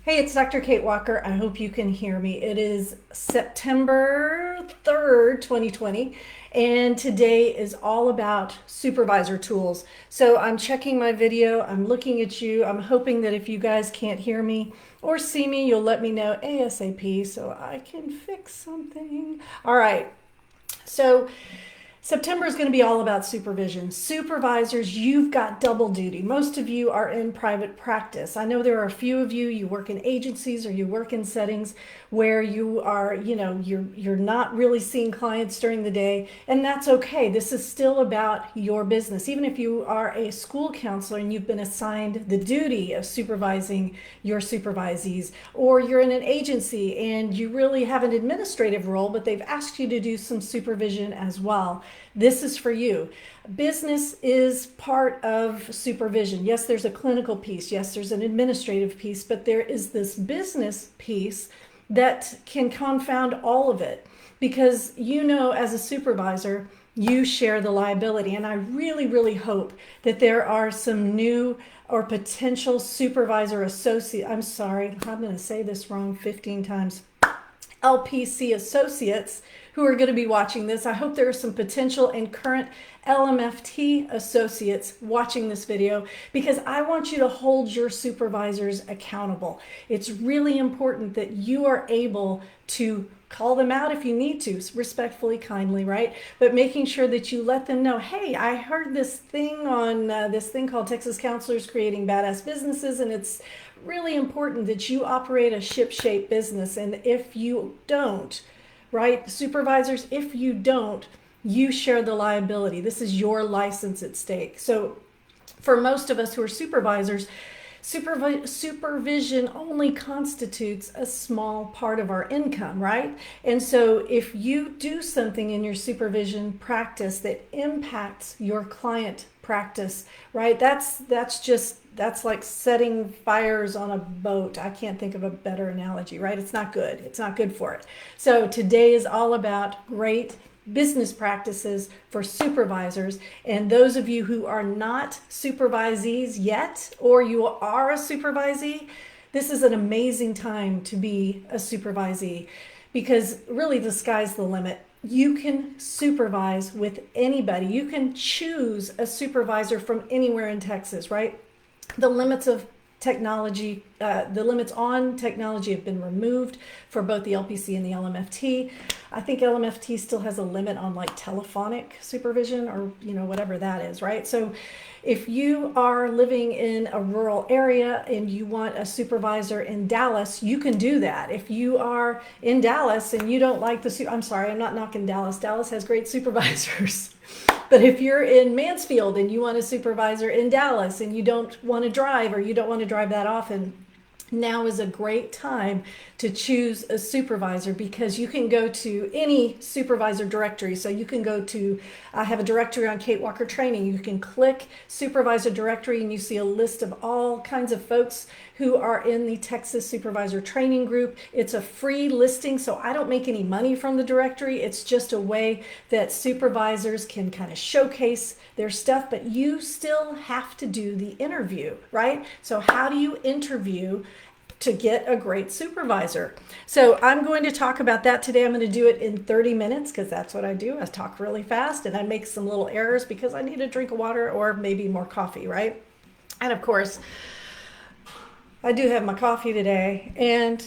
Hey, it's Dr. Kate Walker. I hope you can hear me. It is September 3rd, 2020, and today is all about supervisor tools. So I'm checking my video, I'm looking at you. I'm hoping that if you guys can't hear me or see me, you'll let me know ASAP so I can fix something. All right. So September is going to be all about supervision. Supervisors, you've got double duty. Most of you are in private practice. I know there are a few of you, you work in agencies or you work in settings where you are, you're not really seeing clients during the day, and that's okay. This is still about your business. Even if you are a school counselor and you've been assigned the duty of supervising your supervisees, or you're in an agency and you really have an administrative role, but they've asked you to do some supervision as well. This is for you. Business is part of supervision. Yes, there's a clinical piece. Yes, there's an administrative piece, but there is this business piece that can confound all of it because as a supervisor, you share the liability. And I really, really hope that there are some new or potential supervisor associate. I'm sorry, I'm going to say this wrong 15 times. LPC associates who are going to be watching this. I hope there are some potential and current LMFT associates watching this video because I want you to hold your supervisors accountable. It's really important that you are able to call them out if you need to, respectfully, kindly, right? But making sure that you let them know, hey, I heard this thing on this thing called Texas Counselors Creating Badass Businesses, and it's really important that you operate a ship-shape business. And if you don't, right, supervisors, if you don't, you share the liability. This is your license at stake. So for most of us who are supervisors, supervision only constitutes a small part of our income, right? And so if you do something in your supervision practice that impacts your client practice, right? That's like setting fires on a boat. I can't think of a better analogy, right? It's not good. It's not good for it. So today is all about great business practices for supervisors. And those of you who are not supervisees yet, or you are a supervisee, this is an amazing time to be a supervisee because really the sky's the limit. You can supervise with anybody. You can choose a supervisor from anywhere in Texas, right? The limits of technology, the limits on technology have been removed for both the LPC and the LMFT. I think LMFT still has a limit on like telephonic supervision or, whatever that is, right? So if you are living in a rural area and you want a supervisor in Dallas, you can do that. If you are in Dallas and you don't like I'm sorry, I'm not knocking Dallas. Dallas has great supervisors. But if you're in Mansfield and you want a supervisor in Dallas and you don't want to drive or you don't want to drive that often, now is a great time to choose a supervisor because you can go to any supervisor directory. So you can go to, I have a directory on Kate Walker Training. You can click supervisor directory and you see a list of all kinds of folks who are in the Texas Supervisor Training Group. It's a free listing, so I don't make any money from the directory. It's just a way that supervisors can kind of showcase their stuff, but you still have to do the interview, right? So how do you interview to get a great supervisor? So I'm going to talk about that today. I'm going to do it in 30 minutes because that's what I do. I talk really fast and I make some little errors because I need a drink of water or maybe more coffee, right? And of course, I do have my coffee today and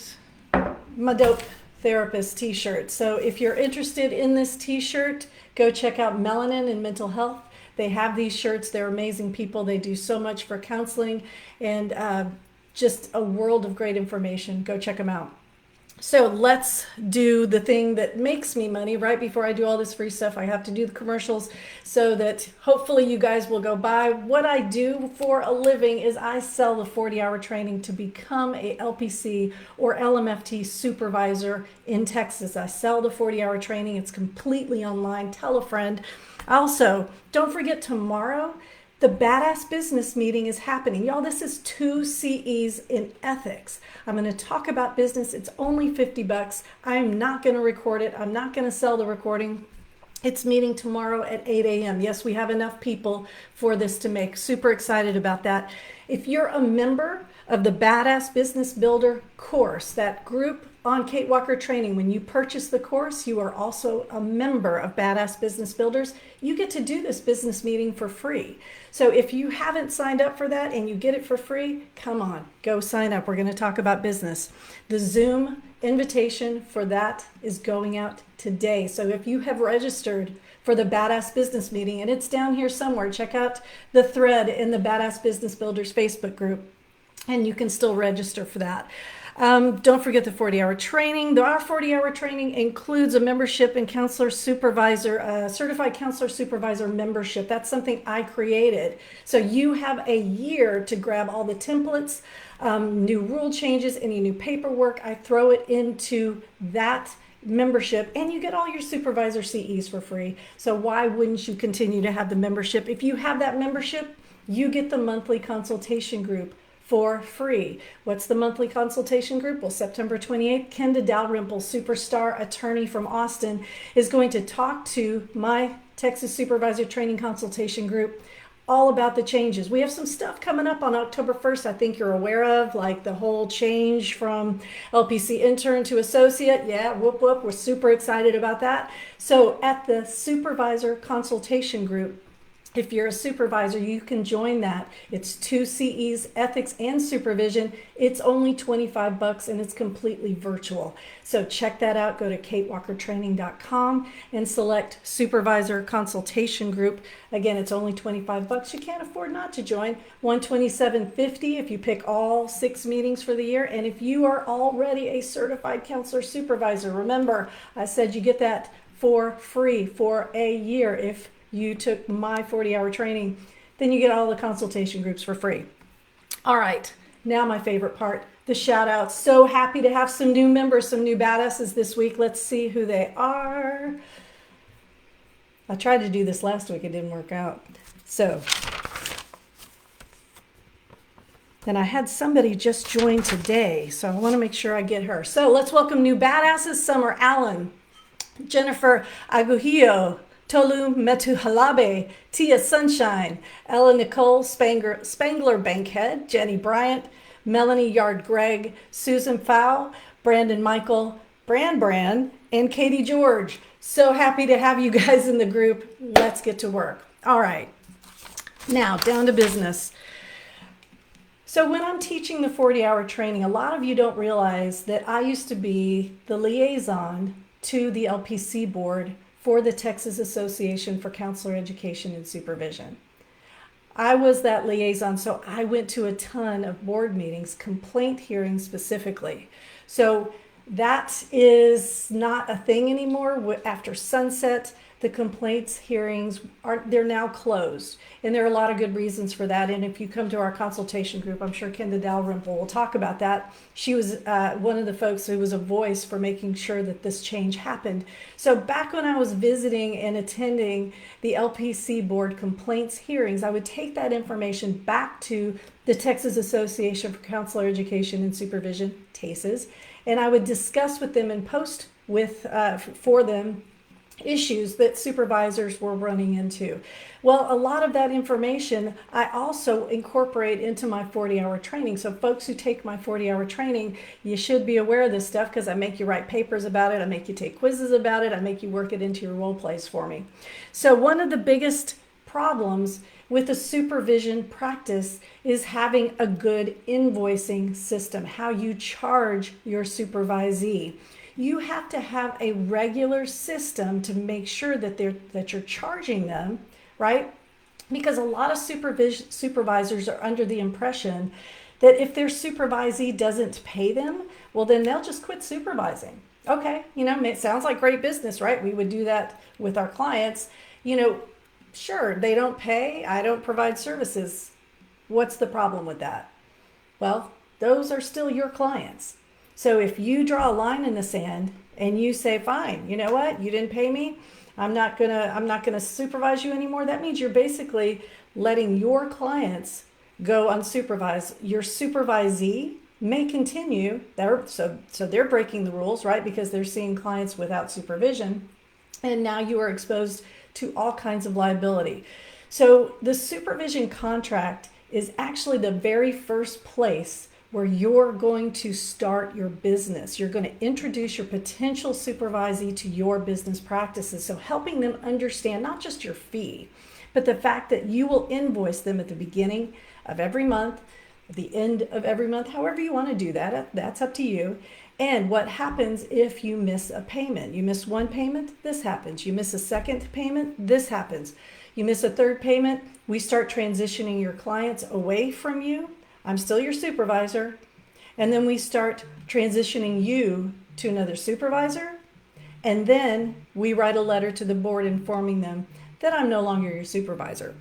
my dope therapist t-shirt. So if you're interested in this t-shirt, go check out Melanin and Mental Health. They have these shirts. They're amazing people. They do so much for counseling and just a world of great information. Go check them out. So let's do the thing that makes me money. Right before I do all this free stuff, I have to do the commercials so that hopefully you guys will go buy. What I do for a living is I sell the 40-hour training to become a LPC or LMFT supervisor in Texas. I sell the 40-hour training. It's completely online. Tell a friend. Also, don't forget tomorrow, the Badass Business Meeting is happening. Y'all, this is 2 CEs in ethics. I'm going to talk about business. It's only $50. I'm not going to record it. I'm not going to sell the recording. It's meeting tomorrow at 8 a.m. Yes, we have enough people for this to make. Super excited about that. If you're a member of the Badass Business Builder course, that group on Kate Walker Training. When you purchase the course, you are also a member of Badass Business Builders. You get to do this business meeting for free. So if you haven't signed up for that and you get it for free, come on, go sign up. We're going to talk about business. The Zoom invitation for that is going out today. So if you have registered for the Badass Business Meeting, and it's down here somewhere, check out the thread in the Badass Business Builders Facebook group, and you can still register for that. Don't forget the 40-hour training. Our 40-hour training includes a membership and counselor supervisor, certified counselor supervisor membership. That's something I created. So you have a year to grab all the templates, new rule changes, any new paperwork. I throw it into that membership, and you get all your supervisor CEs for free. So why wouldn't you continue to have the membership? If you have that membership, you get the monthly consultation group for free. What's the monthly consultation group? Well, September 28th, Kenda Dalrymple, superstar attorney from Austin, is going to talk to my Texas Supervisor Training Consultation Group all about the changes. We have some stuff coming up on October 1st I think you're aware of, like the whole change from LPC intern to associate. Yeah, whoop whoop, we're super excited about that. So at the Supervisor Consultation Group, if you're a supervisor, you can join that. It's 2 CEs, ethics and supervision. It's only $25 and it's completely virtual. So check that out. Go to katewalkertraining.com and select Supervisor Consultation Group. Again, it's only $25. You can't afford not to join. $127.50 if you pick all 6 meetings for the year. And if you are already a certified counselor supervisor, remember, I said you get that for free for a year. If you took my 40-hour training, then you get all the consultation groups for free. All right, now my favorite part, the shout outs. So happy to have some new members, some new badasses this week. Let's see who they are. I tried to do this last week, it didn't work out. So, and I had somebody just join today, so I want to make sure I get her. So let's welcome new badasses. Summer Allen, Jennifer Aguillo, Tolu Metuhalabe, Tia Sunshine, Ella Nicole Spangler Bankhead, Jenny Bryant, Melanie Yard Gregg, Susan Fow, Brandon Michael, Brand, and Katie George. So happy to have you guys in the group. Let's get to work. All right, now down to business. So when I'm teaching the 40-hour training, a lot of you don't realize that I used to be the liaison to the LPC board for the Texas Association for Counselor Education and Supervision. I was that liaison, so I went to a ton of board meetings, complaint hearings specifically. So that is not a thing anymore. After sunset, the complaints hearings they're now closed, and there are a lot of good reasons for that. And if you come to our consultation group, I'm sure Kenda Dalrymple will talk about that. She was one of the folks who was a voice for making sure that this change happened. So back when I was visiting and attending the LPC board complaints hearings, I would take that information back to the Texas Association for Counselor Education and Supervision, TASES, and I would discuss with them and post for them issues that supervisors were running into. Well, a lot of that information I also incorporate into my 40-hour training. So folks who take my 40-hour training, you should be aware of this stuff because I make you write papers about it. I make you take quizzes about it. I make you work it into your role plays for me. So one of the biggest problems with a supervision practice is having a good invoicing system, how you charge your supervisee. You have to have a regular system to make sure that you're charging them, right? Because a lot of supervisors are under the impression that if their supervisee doesn't pay them, well, then they'll just quit supervising. Okay, it sounds like great business, right? We would do that with our clients. Sure, they don't pay, I don't provide services. What's the problem with that? Well, those are still your clients. So if you draw a line in the sand and you say, fine, you know what, you didn't pay me, I'm not gonna supervise you anymore, that means you're basically letting your clients go unsupervised. Your supervisee may continue, so they're breaking the rules, right? Because they're seeing clients without supervision, and now you are exposed to all kinds of liability. So the supervision contract is actually the very first place where you're going to start your business. You're going to introduce your potential supervisee to your business practices. So helping them understand not just your fee, but the fact that you will invoice them at the beginning of every month, at the end of every month, however you want to do that, that's up to you. And what happens if you miss a payment? You miss one payment, this happens. You miss a second payment, this happens. You miss a third payment, we start transitioning your clients away from you. I'm still your supervisor. And then we start transitioning you to another supervisor. And then we write a letter to the board informing them that I'm no longer your supervisor.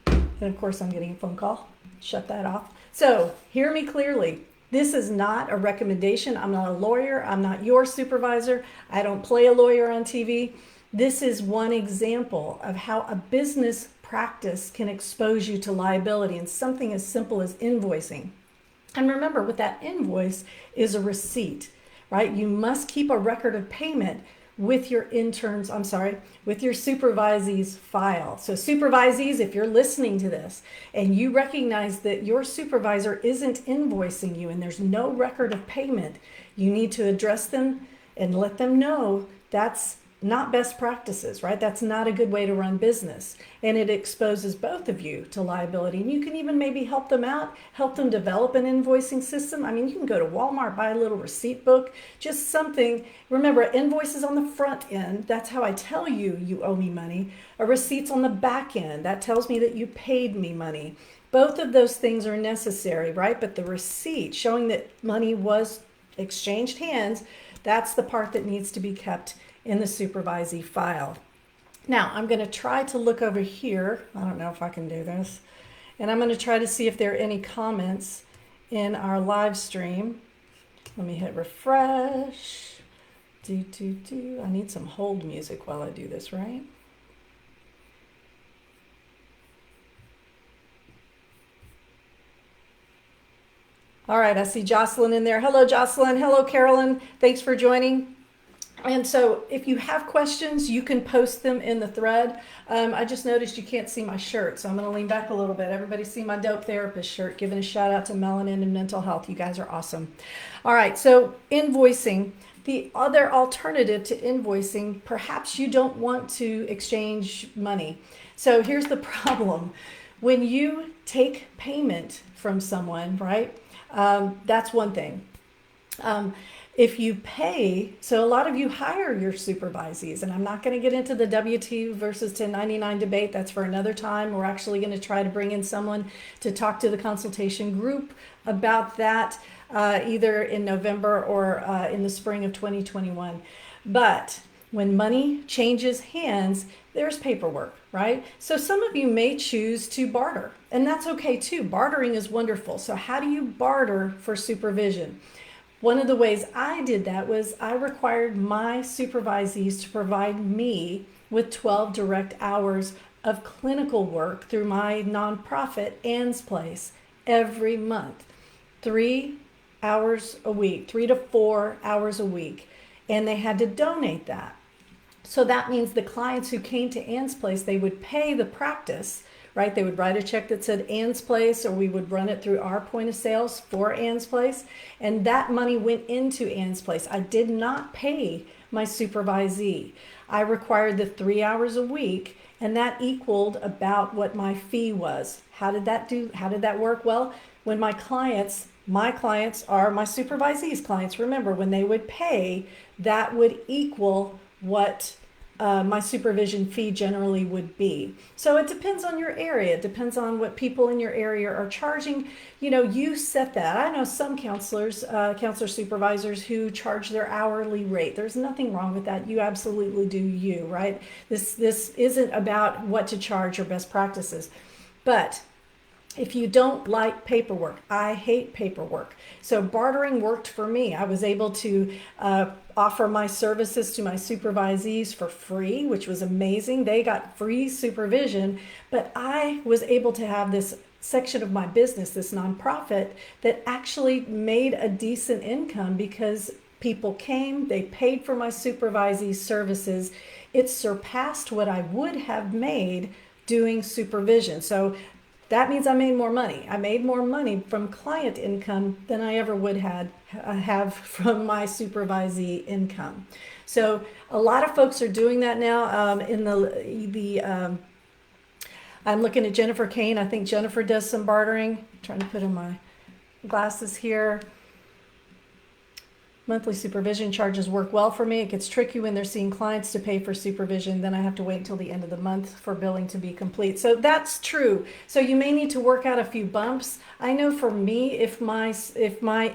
And of course, I'm getting a phone call. Shut that off. So hear me clearly. This is not a recommendation. I'm not a lawyer. I'm not your supervisor. I don't play a lawyer on TV. This is one example of how a business practice can expose you to liability, and something as simple as invoicing. And remember, with that invoice is a receipt, right? You must keep a record of payment with your with your supervisee's file. So supervisees, if you're listening to this and you recognize that your supervisor isn't invoicing you and there's no record of payment, you need to address them and let them know that's not best practices, right? That's not a good way to run business. And it exposes both of you to liability. And you can even maybe help them out, help them develop an invoicing system. I mean, you can go to Walmart, buy a little receipt book, just something. Remember, invoice is on the front end. That's how I tell you you owe me money. A receipt's on the back end. That tells me that you paid me money. Both of those things are necessary, right? But the receipt showing that money was exchanged hands, that's the part that needs to be kept in the supervisee file. Now, I'm going to try to look over here. I don't know if I can do this. And I'm going to try to see if there are any comments in our live stream. Let me hit refresh. I need some hold music while I do this, right? All right, I see Jocelyn in there. Hello, Jocelyn. Hello, Carolyn. Thanks for joining. And so if you have questions, you can post them in the thread. I just noticed you can't see my shirt, so I'm going to lean back a little bit. Everybody see my Dope Therapist shirt. Giving a shout out to Melanin and Mental Health. You guys are awesome. All right, so invoicing. The other alternative to invoicing, perhaps you don't want to exchange money. So here's the problem. When you take payment from someone, right, that's one thing. If you pay, so a lot of you hire your supervisees, and I'm not going to get into the W-2 versus 1099 debate. That's for another time. We're actually going to try to bring in someone to talk to the consultation group about that either in November or in the spring of 2021. But when money changes hands, there's paperwork, right? So some of you may choose to barter, and that's okay too. Bartering is wonderful. So how do you barter for supervision? One of the ways I did that was I required my supervisees to provide me with 12 direct hours of clinical work through my nonprofit, Ann's Place, every month. 3 hours a week, 3 to 4 hours a week. And they had to donate that. So that means the clients who came to Ann's Place, they would pay the practice, right? They would write a check that said Ann's Place, or we would run it through our point of sales for Ann's Place. And that money went into Ann's Place. I did not pay my supervisee. I required the 3 hours a week, and that equaled about what my fee was. How did that work? Well, when my clients are my supervisee's clients. Remember, when they would pay, that would equal what my supervision fee generally would be. So it depends on your area. It depends on what people in your area are charging. You know, you set that. I know some counselor supervisors who charge their hourly rate. There's nothing wrong with that. You absolutely do you, right? This isn't about what to charge or best practices. But if you don't like paperwork, I hate paperwork. So bartering worked for me. I was able to offer my services to my supervisees for free, which was amazing. They got free supervision, but I was able to have this section of my business, this nonprofit, that actually made a decent income because people came, they paid for my supervisee services. It surpassed what I would have made doing supervision. So that means I made more money. I made more money from client income than I ever would have from my supervisee income. So a lot of folks are doing that now. I'm looking at Jennifer Kane. I think Jennifer does some bartering. I'm trying to put in my glasses here. Monthly supervision charges work well for me. It gets tricky when they're seeing clients to pay for supervision. Then I have to wait until the end of the month for billing to be complete. So that's true. So you may need to work out a few bumps. I know for me, if my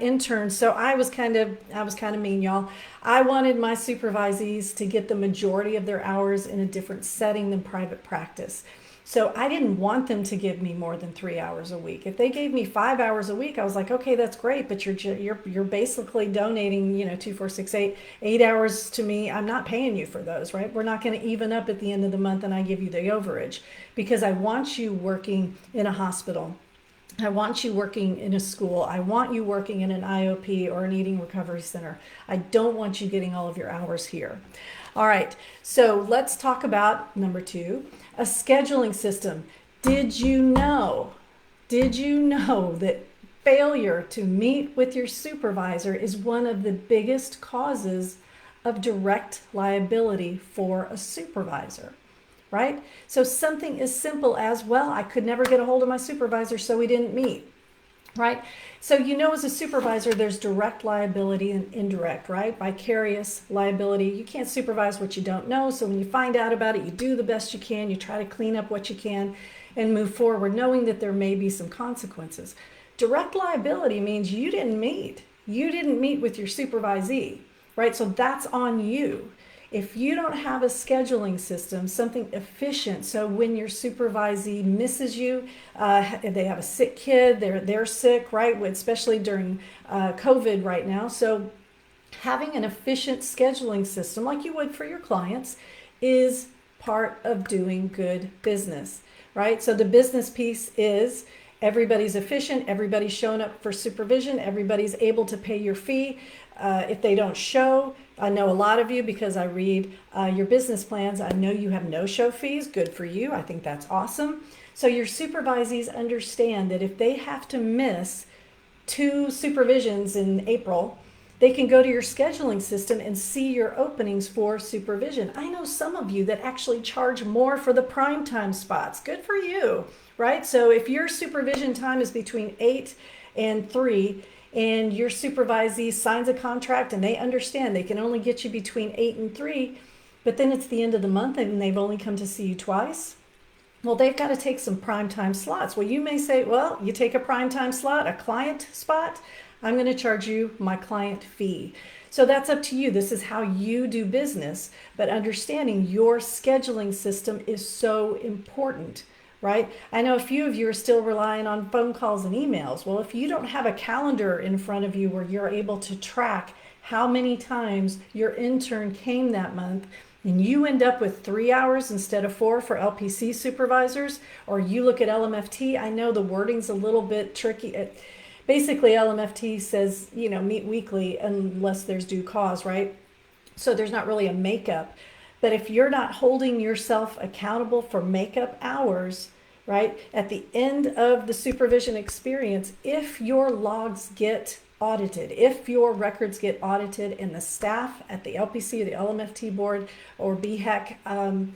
intern, so I was kind of mean, y'all. I wanted my supervisees to get the majority of their hours in a different setting than private practice. So I didn't want them to give me more than 3 hours a week. If they gave me 5 hours a week, I was like, okay, that's great, but you're basically donating, 2, 4, 6, 8 hours to me. I'm not paying you for those, right? We're not going to even up at the end of the month, and I give you the overage because I want you working in a hospital. I want you working in a school. I want you working in an IOP or an eating recovery center. I don't want you getting all of your hours here. All right, so let's talk about number 2, a scheduling system. Did you know that failure to meet with your supervisor is one of the biggest causes of direct liability for a supervisor? Right? So something as simple as, well, I could never get a hold of my supervisor, so we didn't meet. Right? So as a supervisor, there's direct liability and indirect, right? Vicarious liability. You can't supervise what you don't know. So when you find out about it, you do the best you can. You try to clean up what you can and move forward, knowing that there may be some consequences. Direct liability means you didn't meet. You didn't meet with your supervisee, right? So that's on you. If you don't have a scheduling system, something efficient, so when your supervisee misses you, they have a sick kid, they're sick, right? Especially during COVID right now. So having an efficient scheduling system, like you would for your clients, is part of doing good business, right? So the business piece is everybody's efficient, everybody's showing up for supervision, everybody's able to pay your fee. If they don't show, I know a lot of you, because I read your business plans, I know you have no-show fees. Good for you. I think that's awesome. So your supervisees understand that if they have to miss 2 supervisions in April, they can go to your scheduling system and see your openings for supervision. I know some of you that actually charge more for the prime time spots. Good for you, right? So if your supervision time is between 8 and 3, and your supervisee signs a contract and they understand they can only get you between 8 and 3, but then it's the end of the month and they've only come to see you twice, well, they've got to take some prime time slots. Well, you may say, well, you take a prime time slot, a client spot, I'm going to charge you my client fee. So that's up to you. This is how you do business, but understanding your scheduling system is so important. Right? I know a few of you are still relying on phone calls and emails. Well, if you don't have a calendar in front of you where you're able to track how many times your intern came that month, and you end up with 3 hours instead of 4 for LPC supervisors, or you look at LMFT, I know the wording's a little bit tricky. Basically, LMFT says, meet weekly unless there's due cause, right? So there's not really a makeup. But if you're not holding yourself accountable for makeup hours, right, at the end of the supervision experience, if your logs get audited, if your records get audited and the staff at the LPC or the LMFT board or BHEC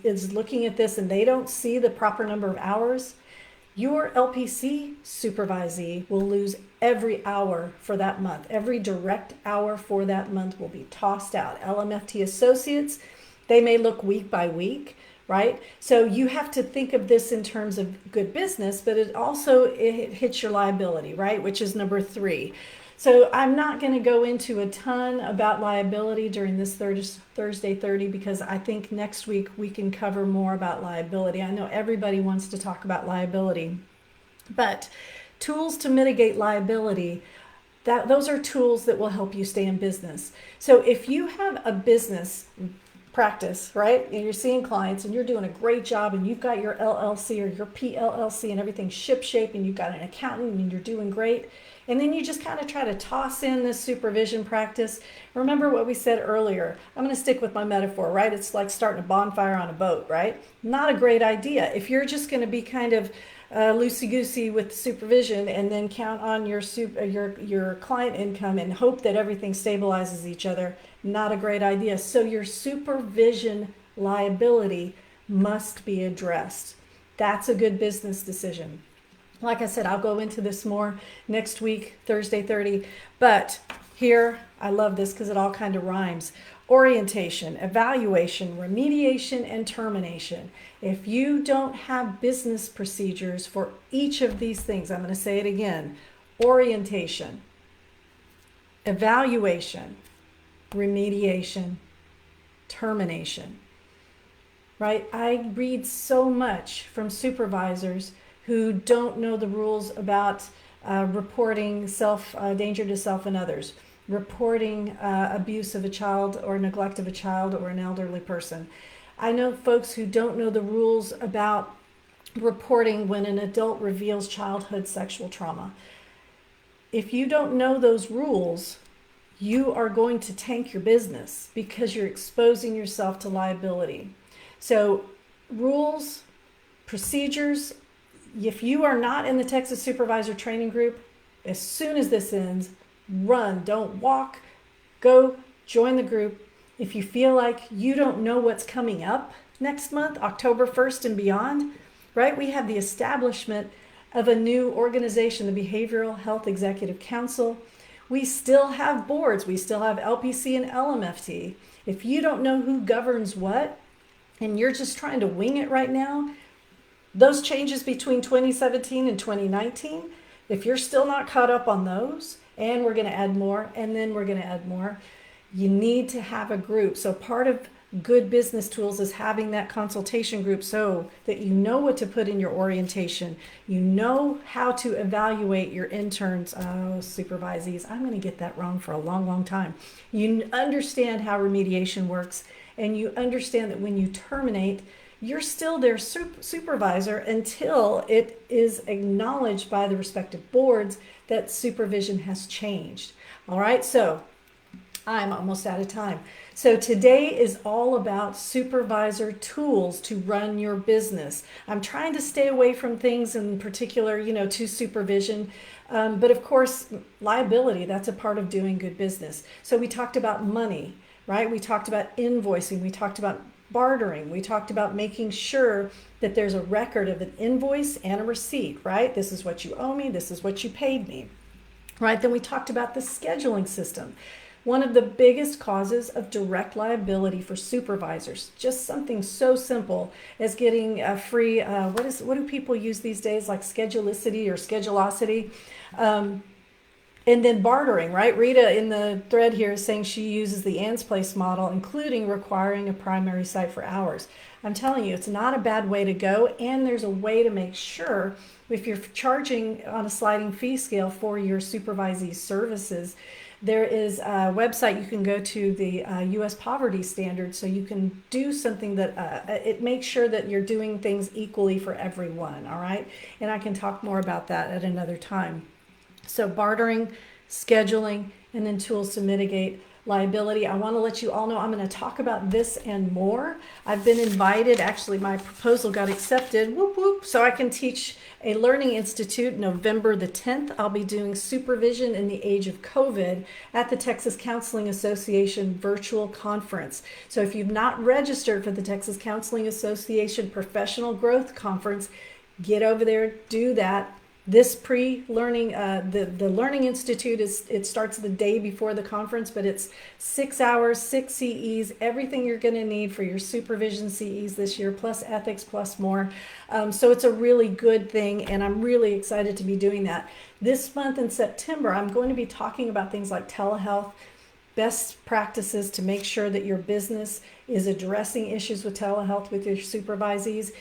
is looking at this and they don't see the proper number of hours, your LPC supervisee will lose every hour for that month. Every direct hour for that month will be tossed out. LMFT associates, they may look week by week, right? So you have to think of this in terms of good business, but it hits your liability, right? Which is number 3. So I'm not going to go into a ton about liability during this Thursday 30 because I think next week we can cover more about liability. I know everybody wants to talk about liability, but tools to mitigate liability, those are tools that will help you stay in business. So if you have a business practice, right? And you're seeing clients and you're doing a great job and you've got your LLC or your PLLC and everything ship shape and you've got an accountant and you're doing great. And then you just kind of try to toss in this supervision practice. Remember what we said earlier. I'm going to stick with my metaphor, right? It's like starting a bonfire on a boat, right? Not a great idea. If you're just going to be kind of loosey-goosey with supervision and then count on your client income and hope that everything stabilizes each other. Not a great idea. So your supervision liability must be addressed. That's a good business decision. Like I said, I'll go into this more next week, Thursday 30. But here, I love this because it all kind of rhymes. Orientation, evaluation, remediation, and termination. If you don't have business procedures for each of these things, I'm going to say it again. Orientation, evaluation, remediation, termination. Right? I read so much from supervisors who don't know the rules about reporting danger to self and others, reporting abuse of a child or neglect of a child or an elderly person. I know folks who don't know the rules about reporting when an adult reveals childhood sexual trauma. If you don't know those rules, you are going to tank your business because you're exposing yourself to liability. So rules, procedures. If you are not in the Texas Supervisor Training Group, as soon as this ends, run, don't walk, go join the group. If you feel like you don't know what's coming up next month, October 1st and beyond, right? We have the establishment of a new organization, the Behavioral Health Executive Council. We still have boards. We still have LPC and LMFT. If you don't know who governs what, and you're just trying to wing it right now, those changes between 2017 and 2019, if you're still not caught up on those, and we're going to add more, and then we're going to add more, you need to have a group. So part of good business tools is having that consultation group so that you know what to put in your orientation. You know how to evaluate your interns, supervisees. I'm going to get that wrong for a long, long time. You understand how remediation works, and you understand that when you terminate, you're still their supervisor until it is acknowledged by the respective boards that supervision has changed. All right, so I'm almost out of time. So today is all about supervisor tools to run your business. I'm trying to stay away from things in particular, to supervision. But of course, liability, that's a part of doing good business. So we talked about money, right? We talked about invoicing. We talked about bartering. We talked about making sure that there's a record of an invoice and a receipt, right? This is what you owe me. This is what you paid me, right? Then we talked about the scheduling system. One of the biggest causes of direct liability for supervisors, just something so simple as getting a free, what do people use these days, like schedulicity or schedulosity? And then bartering, right? Rita in the thread here is saying she uses the Ann's Place model, including requiring a primary site for hours. I'm telling you, it's not a bad way to go. And there's a way to make sure if you're charging on a sliding fee scale for your supervisee services, there is a website you can go to, the U.S. Poverty Standards, so you can do something that it makes sure that you're doing things equally for everyone, all right? And I can talk more about that at another time. So bartering, scheduling, and then tools to mitigate liability. I want to let you all know I'm going to talk about this and more. I've been invited, actually my proposal got accepted, whoop whoop, so I can teach a learning institute November the 10th. I'll be doing supervision in the age of COVID at the Texas Counseling Association virtual conference. So if you've not registered for the Texas Counseling Association Professional Growth Conference, get over there, do that. This pre-learning, the Learning Institute, it starts the day before the conference, but it's 6 hours, 6 CEs, everything you're going to need for your supervision CEs this year, plus ethics, plus more. So it's a really good thing, and I'm really excited to be doing that. This month in September, I'm going to be talking about things like telehealth, best practices to make sure that your business is addressing issues with telehealth with your supervisees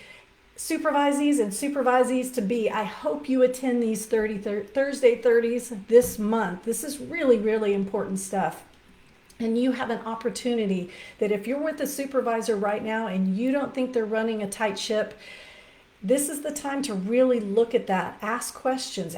and supervisees to be. I hope you attend these Thursday 30s this month. This is really, really important stuff. And you have an opportunity that if you're with a supervisor right now and you don't think they're running a tight ship, this is the time to really look at that. Ask questions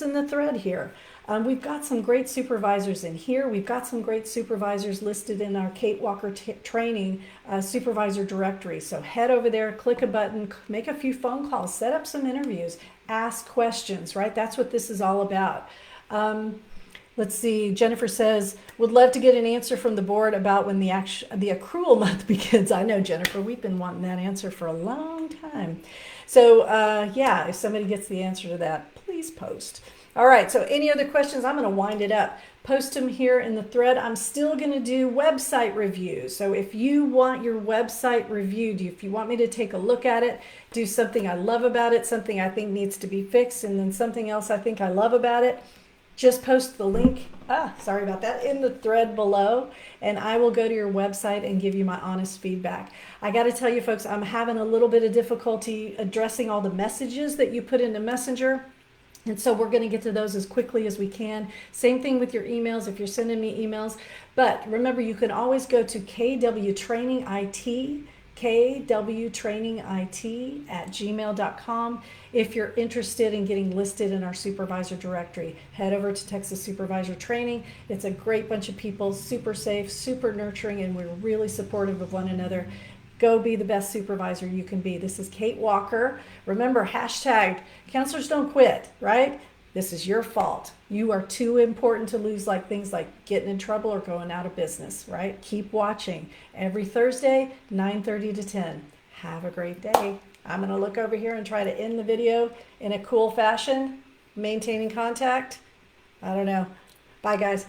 in the thread here. We've got some great supervisors in here. We've got some great supervisors listed in our Kate Walker Training supervisor directory. So head over there, click a button, make a few phone calls, set up some interviews, ask questions, right? That's what this is all about. Let's see, Jennifer says, would love to get an answer from the board about when the accrual month begins. I know, Jennifer, we've been wanting that answer for a long time. So yeah, if somebody gets the answer to that, please post. All right, so any other questions? I'm going to wind it up. Post them here in the thread. I'm still going to do website reviews. So if you want your website reviewed, if you want me to take a look at it, do something I love about it, something I think needs to be fixed, and then something else I think I love about it, just post the link, sorry about that, in the thread below, and I will go to your website and give you my honest feedback. I got to tell you folks, I'm having a little bit of difficulty addressing all the messages that you put into Messenger. And so we're going to get to those as quickly as we can. Same thing with your emails if you're sending me emails. But remember, you can always go to KW Training IT, kwtrainingit@gmail.com. If you're interested in getting listed in our supervisor directory, head over to Texas Supervisor Training. It's a great bunch of people, super safe, super nurturing, and we're really supportive of one another. Go be the best supervisor you can be. This is Kate Walker. Remember, hashtag counselors don't quit, right? This is your fault. You are too important to lose, like things like getting in trouble or going out of business, right? Keep watching. Every Thursday, 9:30 to 10. Have a great day. I'm going to look over here and try to end the video in a cool fashion, maintaining contact. I don't know. Bye, guys.